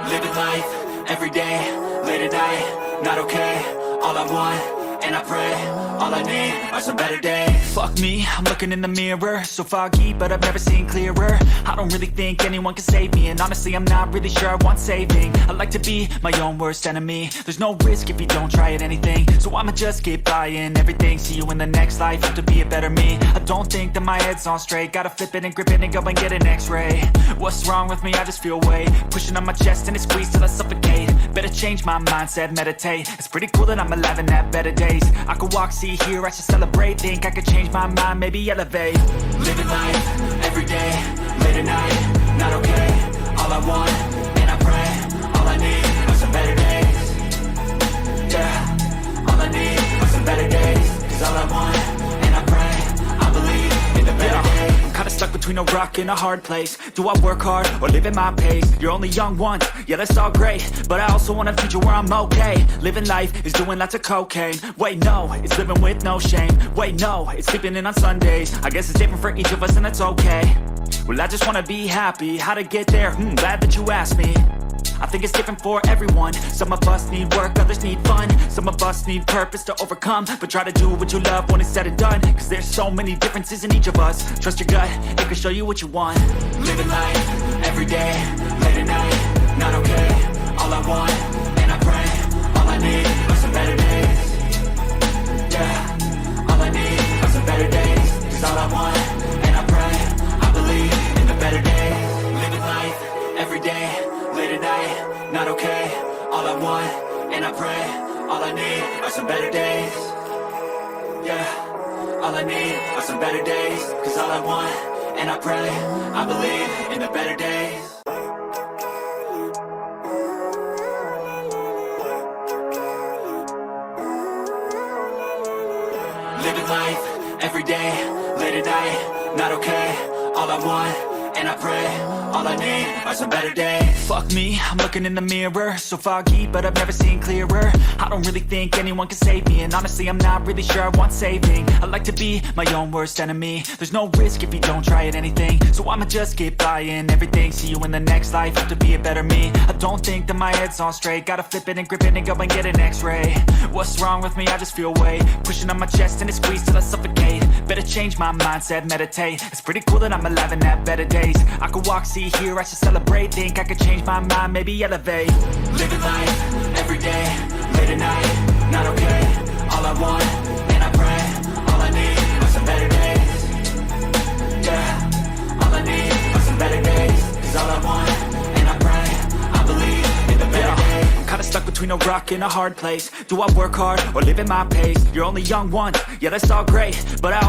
Living life, every day, late at night, not okay. All I want, and I pray, all I need are some better days. Fuck me, I'm looking in the mirror, so foggy, but I've never seen clearer. I don't really think anyone can save me, and honestly I'm not really sure I want saving. I like to be my own worst enemy. There's no risk if you don't try at anything, so I'ma just keep buying everything. See you in the next life, have to be a better me. I don't think that my head's on straight, gotta flip it and grip it and go and get an x-ray. What's wrong with me? I just feel weight pushing on my chest and it squeezes till I suffocate. Better change my mindset, meditate. It's pretty cool that I'm alive and have better days. I could walk, see, hear, I should celebrate. Think I could change my mind, maybe elevate. Living life, every day, late at night, not okay. All I want, and I pray, all I need are some better days. Yeah, all I need are some better days. Cause all I want, and I pray, I believe in the better days. I'm kinda stuck between a rock and a hard place. Do I work hard or live at my pace? You're only young once, yeah that's all great, but I also want a future where I'm okay. Living life is doing lots of cocaine. Wait no, it's living with no shame. Wait no, it's sleeping in on Sundays. I guess it's different for each of us and that's okay. Well I just wanna be happy, how to get there? Glad that you asked me. I think it's different for everyone. Some of us need work, others need fun. Some of us need purpose to overcome. But try to do what you love when it's said and done. Cause there's so many differences in each of us. Trust your gut, it can show you what you want. Living life, every day, late at night, not okay. All I want, and I pray, all I need are some better days. Yeah, all I need are some better days. Cause all I want, and I pray, I believe in the better days. Living life, every day, late at night, not okay. All I want, and I pray, all I need are some better days. Yeah, all I need are some better days. Cause all I want, and I pray, I believe in the better days. Living life, every day, late at night, not okay. All I want, and I pray, all I need are some better days. Fuck me, I'm looking in the mirror, so foggy, but I've never seen clearer. I don't really think anyone can save me, and honestly I'm not really sure I want saving. I like to be my own worst enemy. There's no risk if you don't try at anything, so I'ma just keep buying everything. See you in the next life, have to be a better me. I don't think that my head's on straight, gotta flip it and grip it and go and get an x-ray. What's wrong with me? I just feel weight pushing on my chest and it squeezes till I suffocate. Better change my mindset, meditate. It's pretty cool that I'm alive and have better days. I could walk, see, hear, I should celebrate. Think I could change my mind, maybe elevate. Living life, every day, late at night, not okay. All I want, and I pray, all I need are some better days. Yeah, all I need are some better days. Cause all I want, and I pray, I believe in the better days. I'm kinda stuck between a rock and a hard place. Do I work hard or live at my pace? You're only young once, yeah that's all great, but I